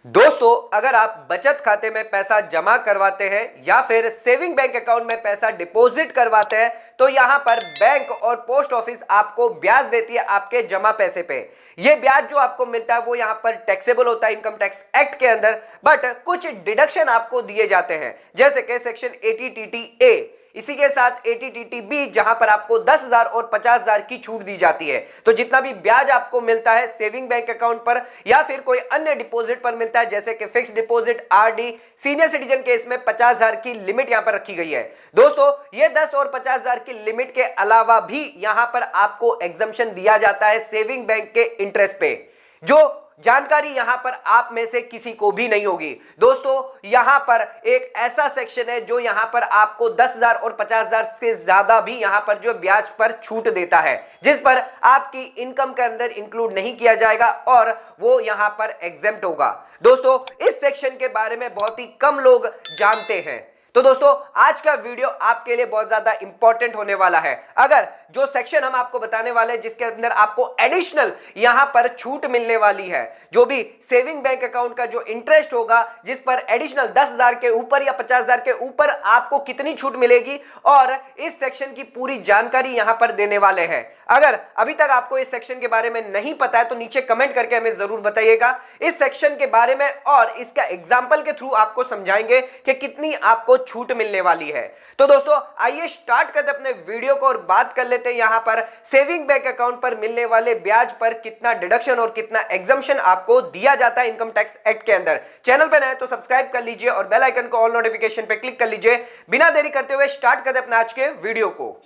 दोस्तों, अगर आप बचत खाते में पैसा जमा करवाते हैं या फिर सेविंग बैंक अकाउंट में पैसा डिपॉजिट करवाते हैं तो यहां पर बैंक और पोस्ट ऑफिस आपको ब्याज देती है आपके जमा पैसे पे। ये ब्याज जो आपको मिलता है वो यहां पर टैक्सेबल होता है इनकम टैक्स एक्ट के अंदर, बट कुछ डिडक्शन आपको दिए जाते हैं जैसे कि सेक्शन 80TT ए, इसी के साथ 80TT बी जहां पर आपको 10,000 और 50,000 की छूट दी जाती है। तो जितना भी ब्याज आपको मिलता है सेविंग बैंक अकाउंट पर या फिर कोई अन्य डिपॉजिट पर मिलता है जैसे कि fix deposit, RD, senior citizen case में 50,000 की लिमिट यहां पर रखी गई है। दोस्तों, ये 10 और 50,000 की लिमिट के अलावा भी यहां पर आपको एग्जम्पशन दिया जाता है सेविंग बैंक के इंटरेस्ट पे, जो जानकारी यहां पर आप में से किसी को भी नहीं होगी। दोस्तों, यहां पर एक ऐसा सेक्शन है जो यहां पर आपको 10,000 और 50,000 से ज्यादा भी यहां पर जो ब्याज पर छूट देता है, जिस पर आपकी इनकम के अंदर इंक्लूड नहीं किया जाएगा और वो यहां पर एग्जेम्प्ट होगा। दोस्तों, इस सेक्शन के बारे में बहुत ही कम लोग जानते हैं। तो दोस्तों, आज का वीडियो आपके लिए बहुत ज्यादा इंपॉर्टेंट होने वाला है। अगर जो सेक्शन हम आपको बताने वाले हैं जिसके अंदर आपको एडिशनल यहां पर छूट मिलने वाली है, जो भी सेविंग बैंक अकाउंट का जो इंटरेस्ट होगा जिस पर एडिशनल 10,000 के ऊपर या 50,000 के ऊपर आपको कितनी छूट मिलेगी, और इस सेक्शन की पूरी जानकारी यहां पर देने वाले हैं। अगर अभी तक आपको इस सेक्शन के बारे में नहीं पता है तो नीचे कमेंट करके हमें जरूर बताइएगा इस सेक्शन के बारे में, और इसका एग्जाम्पल के थ्रू आपको समझाएंगे कि कितनी आपको छूट मिलने वाली है। तो दोस्तों, आइए स्टार्ट करते अपने वीडियो को और बात कर लेते हैं यहां पर सेविंग बैंक अकाउंट पर मिलने वाले ब्याज पर कितना डिडक्शन और कितना एग्जम्पशन आपको दिया जाता है इनकम टैक्स एक्ट के अंदर। चैनल पर नए तो सब्सक्राइब कर लीजिए और बेल आइकन को ऑल नोटिफिकेशन पे क्लिक कर लीजिए। बिना देरी करते हुए स्टार्ट करते अपने आज के वीडियो को।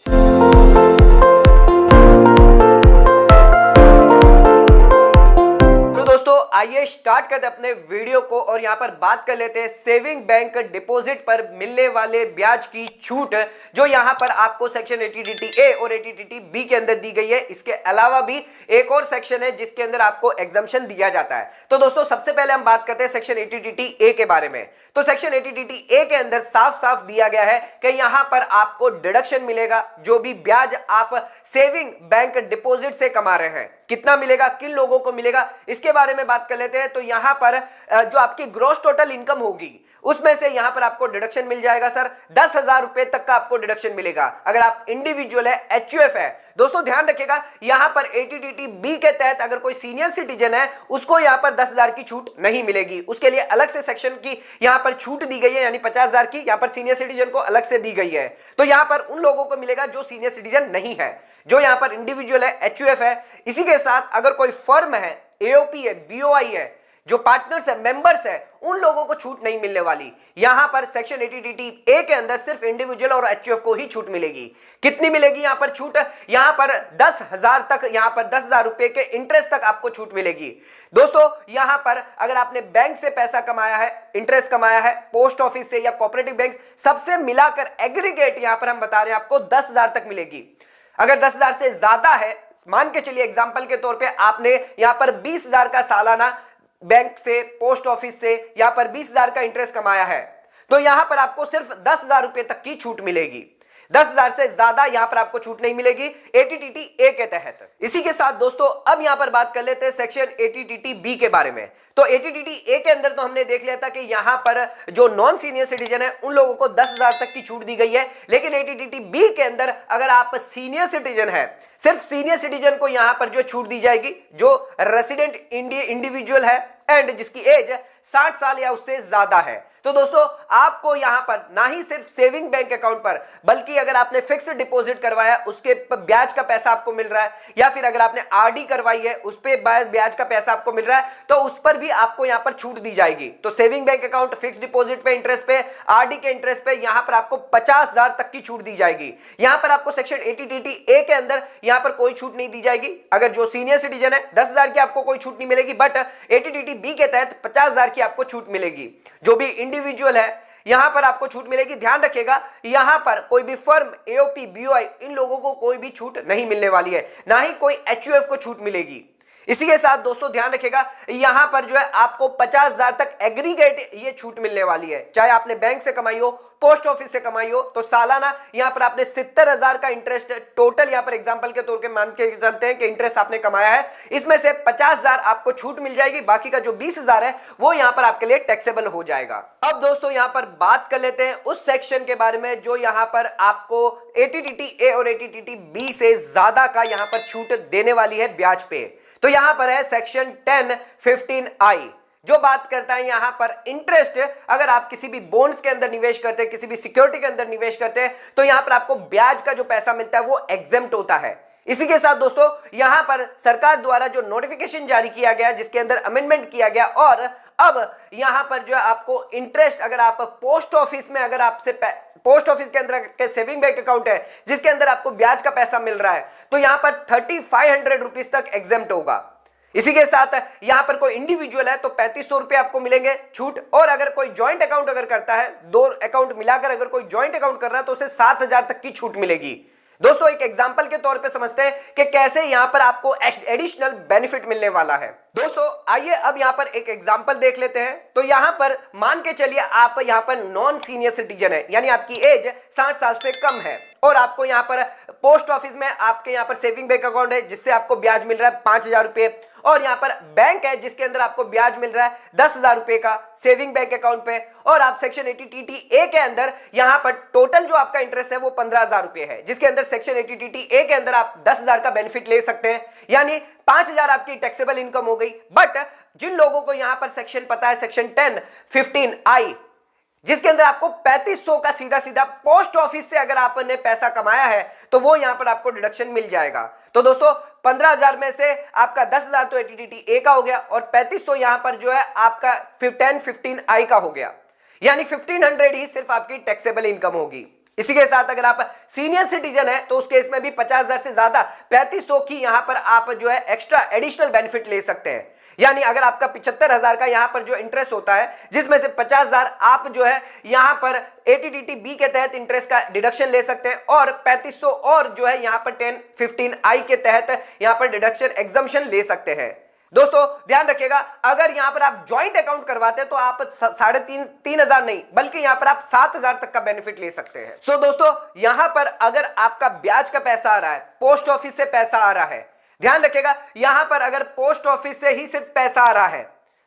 आइए स्टार्ट करते अपने वीडियो को और यहां पर बात कर लेते हैं सेविंग बैंक डिपॉजिट पर मिलने वाले ब्याज की छूट, जो यहां पर आपको सेक्शन 80TT ए और 80TT बी के अंदर दी गई है। इसके अलावा भी एक और सेक्शन है जिसके अंदर आपको एग्जम्पशन दिया जाता है। तो दोस्तों, सबसे पहले हम बात करते हैं सेक्शन 80TT ए के बारे में। तो सेक्शन 80TT ए के अंदर साफ साफ दिया गया है कि यहां पर आपको डिडक्शन मिलेगा जो भी ब्याज आप सेविंग बैंक डिपॉजिट से कमा रहे हैं। कितना मिलेगा, किन लोगों को मिलेगा, इसके बारे में बात कर लेते हैं। तो यहां पर जो आपकी ग्रॉस टोटल इनकम होगी उसमें से यहां पर आपको डिडक्शन मिल जाएगा सर 10,000 रुपए तक का आपको डिडक्शन मिलेगा अगर आप इंडिविजुअल है, एचयूएफ है। दोस्तों, ध्यान रखिएगा यहां पर 80TT बी के तहत अगर कोई सीनियर सिटीजन है उसको यहां पर 10,000 की छूट नहीं मिलेगी। उसके लिए अलग से सेक्शन की यहां पर छूट दी गई है, यानी 50,000 की यहां पर सीनियर सिटीजन को अलग से दी गई है। तो यहां पर उन लोगों को मिलेगा जो सीनियर सिटीजन नहीं है, जो यहां पर इंडिविजुअल है, एचयूएफ है। इसी के साथ अगर कोई फर्म है, एओपी है, बीओआई है, जो पार्टनर्स है, मेंबर्स है, उन लोगों को छूट नहीं मिलने वाली। यहां पर सेक्शन 80TT ए के अंदर सिर्फ इंडिविजुअल और एचयूएफ को ही छूट मिलेगी। कितनी मिलेगी यहां पर छूट? यहां पर 10,000 तक, यहां पर 10,000 रुपए के इंटरेस्ट तक आपको छूट मिलेगी। दोस्तों, यहां पर अगर आपने बैंक से पैसा कमाया है, इंटरेस्ट कमाया है, पोस्ट ऑफिस से या कोऑपरेटिव बैंक, सबसे मिलाकर एग्रीगेट यहां पर हम बता रहे हैं आपको 10,000 तक मिलेगी। अगर 10,000 से ज्यादा है, मान के चलिए एग्जांपल के तौर पे आपने यहां पर 20,000 का सालाना बैंक से, पोस्ट ऑफिस से यहां पर 20,000 का इंटरेस्ट कमाया है, तो यहां पर आपको सिर्फ 10,000 रुपए तक की छूट मिलेगी। 10,000 से ज्यादा यहां पर आपको छूट नहीं मिलेगी 80TT ए के तहत। इसी के साथ दोस्तों, अब यहां पर बात कर लेते हैं सेक्शन 80TT बी के बारे में। तो 80TT ए के अंदर तो हमने देख लिया था कि यहां पर जो नॉन सीनियर सिटीजन है उन लोगों को 10,000 तक की छूट दी गई है, लेकिन 80TT बी के अंदर अगर आप सीनियर सिटीजन है, सिर्फ सीनियर सिटीजन को यहां पर जो छूट दी जाएगी जो रेसिडेंट इंडिविजुअल है एंड जिसकी एज 60 साल या उससे ज्यादा है। तो दोस्तों, आपको यहां पर ना ही सिर्फ सेविंग बैंक अकाउंट पर, बल्कि अगर आपने फिक्स्ड डिपॉजिट करवाया उसके ब्याज का पैसा आपको मिल रहा है, या फिर अगर आपने आरडी करवाई है उस पे ब्याज का पैसा आपको मिल रहा है, तो उस पर भी आपको यहां पर छूट दी जाएगी। तो saving bank account, fixed deposit पे इंटरेस्ट पे, आरडी के इंटरेस्ट पे यहां पर आपको 50,000 तक की छूट दी जाएगी। यहां पर आपको सेक्शन 80TT ए के अंदर यहां पर कोई छूट नहीं दी जाएगी। अगर जो सीनियर सिटीजन है 10,000 की आपको कोई छूट नहीं मिलेगी, बट 80TT बी के तहत 50,000 की आपको छूट मिलेगी। जो भी इंडिविजुअल है यहां पर आपको छूट मिलेगी। ध्यान रखिएगा यहां पर कोई भी फर्म, एओपी, बीओआई, इन लोगों को कोई भी छूट नहीं मिलने वाली है, ना ही कोई एचयूएफ को छूट मिलेगी। इसी के साथ दोस्तों ध्यान रखिएगा, यहां पर जो है आपको 50,000 तक एग्रीगेट ये छूट मिलने वाली है। चाहे आपने बैंक से कमाई हो, पोस्ट ऑफिस से कमाई हो, तो सालाना यहां पर आपने 70,000 का इंटरेस्ट टोटल यहां पर एग्जांपल के तौर पे मान के चलते हैं कि इंटरेस्ट आपने कमाया है, इसमें से 50,000 आपको छूट मिल जाएगी, बाकी का जो 20,000 है वो यहां पर आपके लिए टैक्सेबल हो जाएगा। अब दोस्तों यहां पर बात कर लेते हैं उस सेक्शन के बारे में जो यहां पर आपको ATTT A और ATTT B से ज्यादा का यहां पर छूट देने वाली है ब्याज पे। तो यहां पर है सेक्शन 10(15)I जो बात करता है यहां पर इंटरेस्ट, अगर आप किसी भी बॉन्ड्स के अंदर निवेश करते हैं, किसी भी सिक्योरिटी के अंदर निवेश करते हैं, तो यहां पर आपको ब्याज का जो पैसा मिलता है वो एग्जेम्प्ट होता है। इसी के साथ दोस्तों यहां पर सरकार द्वारा जो नोटिफिकेशन जारी किया गया जिसके अंदर अमेंडमेंट किया गया, और अब यहां पर जो है आपको इंटरेस्ट, अगर आप पोस्ट ऑफिस में, अगर आपसे पोस्ट ऑफिस के अंदर के सेविंग बैंक अकाउंट है जिसके अंदर आपको ब्याज का पैसा मिल रहा है, तो यहां पर 3500 रुपीज तक एग्जेम्प्ट होगा। इसी के साथ यहां पर कोई इंडिविजुअल है तो 3500 रुपए आपको मिलेंगे छूट, और अगर कोई ज्वाइंट अकाउंट अगर करता है, दो अकाउंट मिलाकर अगर कोई ज्वाइंट अकाउंट कर रहा है तो उसे 7,000 तक की छूट मिलेगी। दोस्तों एक एग्जांपल के तौर पे समझते हैं कि कैसे यहां पर आपको एडिशनल बेनिफिट मिलने वाला है। दोस्तों आइए अब यहां पर एक एग्जांपल देख लेते हैं। तो यहां पर मान के चलिए आप यहां पर नॉन सीनियर सिटीजन है, यानी आपकी एज 60 साल से कम है, और आपको यहां पर पोस्ट ऑफिस में आपके यहां पर सेविंग बैंक अकाउंट है जिससे आपको ब्याज मिल रहा है 5,000 रुपए, और यहां पर बैंक है जिसके अंदर आपको ब्याज मिल रहा है 10,000 रुपए का सेविंग बैंक अकाउंट पे, और आप सेक्शन ATTT A के अंदर यहां पर टोटल जो आपका इंटरेस्ट है वो 15,000 रुपए है, जिसके अंदर सेक्शन ATTT A के अंदर आप 10,000 का बेनिफिट ले सकते हैं, यानी 5,000 आपकी टैक्सेबल इनकम हो गई। बट जिन लोगों को यहां पर सेक्शन पता है, सेक्शन 10(15)I जिसके अंदर आपको 3500 का सीधा सीधा पोस्ट ऑफिस से अगर आपने पैसा कमाया है तो वो यहां पर आपको डिडक्शन मिल जाएगा। तो दोस्तों 15,000 में से आपका 10,000 तो ATTT A का हो गया, और 3500 यहां पर जो है आपका 10(15)I का हो गया, यानी 1500 ही सिर्फ आपकी टैक्सेबल इनकम होगी। इसी के साथ अगर आप सीनियर सिटीजन है तो उस केस में भी 50,000 से ज्यादा 3500 की यहां पर आप जो है एक्स्ट्रा एडिशनल बेनिफिट ले सकते हैं, यानी अगर आपका 75,000 का यहां पर जो इंटरेस्ट होता है जिसमें से 50,000 आप जो है यहां पर ATTT B के तहत इंटरेस्ट का डिडक्शन ले सकते हैं, और 3500 और जो है यहां पर 10(15)I के तहत यहां पर डिडक्शन एग्जम्पशन ले सकते हैं। दोस्तों ध्यान रखिएगा, अगर यहां पर आप ज्वाइंट अकाउंट करवाते हैं तो आप 3,500 नहीं बल्कि यहां पर आप 7,000 तक का बेनिफिट ले सकते हैं। सो दोस्तों यहां पर अगर आपका ब्याज का पैसा आ रहा है, पोस्ट ऑफिस से पैसा आ रहा है, ध्यान रखिएगा यहां पर अगर पोस्ट ऑफिस से ही सिर्फ पैसा आ रहा है,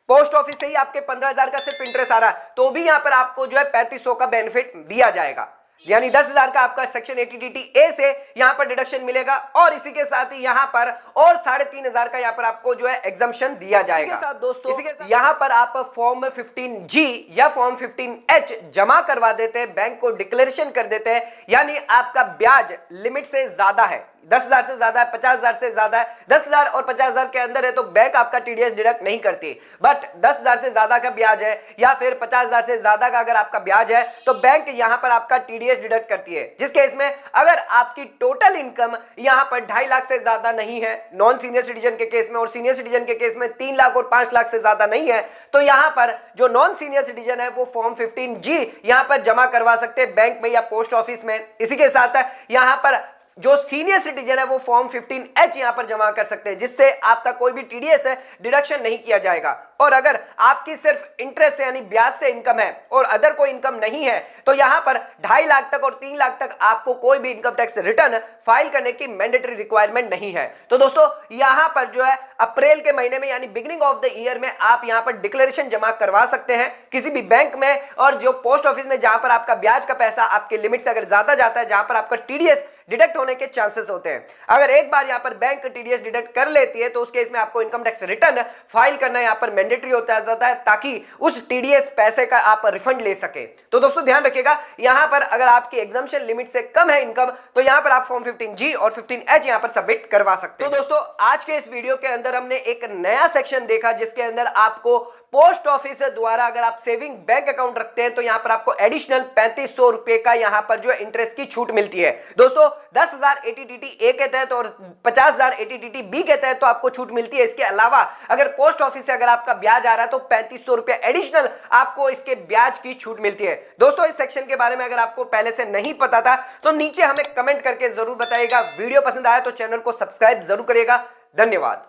पोस्ट ऑफिस से ही आपके 15,000 का सिर्फ इंटरेस्ट आ रहा है, तो भी यहां पर आपको जो है 3500 का बेनिफिट दिया जाएगा, यानी 10,000 का आपका सेक्शन ATTT A से यहां पर डिडक्शन मिलेगा, और इसी के साथ ही यहां पर और 3,500 का यहां पर आपको जो है एग्जम्पशन दिया जाएगा। इसी के साथ दोस्तों यहां पर आप फॉर्म 15G या फॉर्म 15H जमा करवा देते हैं, बैंक को डिक्लेरेशन कर देते हैं, यानी आपका ब्याज लिमिट से ज्यादा है, 10,000 से ज्यादा है, 50,000 से ज्यादा है, 10,000 और 50,000 के अंदर है तो बैंक आपका TDS डिडक्ट नहीं करती, बट 10,000 से ज्यादा का ब्याज है या फिर 50,000 से ज्यादा का अगर आपका ब्याज है तो बैंक यहां पर आपका TDS डिडक्ट करती है, जिस केस में अगर आपकी टोटल इनकम यहां पर 2.5 लाख से ज्यादा नहीं है नॉन सीनियर सिटीजन के केस में, और सीनियर सिटीजन के केस में 3 लाख और 5 लाख से ज्यादा नहीं है, तो यहां पर जो नॉन सीनियर सिटीजन है वो फॉर्म 15G यहां पर जमा करवा सकते हैं बैंक में या पोस्ट ऑफिस में। इसी के साथ यहां पर जो सीनियर सिटीजन है वो फॉर्म 15H यहां पर जमा कर सकते हैं, जिससे आपका कोई भी TDS है डिडक्शन नहीं किया जाएगा, और अगर आपकी सिर्फ इंटरेस्ट से यानी ब्याज से इनकम है और अदर कोई इनकम नहीं है तो यहां पर 2.5 लाख तक और 3 लाख तक आपको कोई भी इनकम टैक्स रिटर्न फाइल करने की मैंडेटरी रिक्वायरमेंट नहीं है। तो दोस्तों यहां पर जो है अप्रैल के महीने में यानी बिगिनिंग ऑफ द ईयर में आप यहां पर डिक्लेरेशन जमा करवा सकते हैं किसी भी बैंक में, और जो पोस्ट ऑफिस में जहां पर आपका ब्याज का पैसा आपके लिमिट से अगर ज्यादा जाता है, जहां पर आपका TDS डिडक्ट होने के चांसेस होते हैं। अगर एक बार यहां पर बैंक TDS डिडक्ट कर लेती है तो उस केस में आपको इनकम टैक्स रिटर्न फाइल करना यहां पर मैंडेटरी होता है ताकि उस TDS पैसे का आप रिफंड ले सके। तो दोस्तों ध्यान रखिएगा यहां पर अगर आपकी एग्जम्पशन लिमिट से कम है इनकम तो यहां पर आप फॉर्म 15G और 15H यहां पर सबमिट करवा सकते हैं। तो दोस्तों आज के इस वीडियो के अंदर हमने एक नया सेक्शन देखा जिसके अंदर आपको पोस्ट ऑफिस द्वारा अगर आप सेविंग बैंक अकाउंट रखते हैं तो यहां पर आपको एडिशनल 3500 रुपए का यहां पर जो इंटरेस्ट की छूट मिलती है। दोस्तों 10,000 ATTT A के तहत और 50,000 ATTT B के तहत तो आपको छूट मिलती है। इसके अलावा अगर पोस्ट ऑफिस से अगर आपका ब्याज आ रहा है तो 3500 रुपए एडिशनल आपको इसके ब्याज की छूट मिलती है। दोस्तों इस सेक्शन के बारे में अगर आपको पहले से नहीं पता था तो नीचे हमें कमेंट करके जरूर बताइएगा। वीडियो पसंद आया तो चैनल को सब्सक्राइब जरूर करिएगा। धन्यवाद।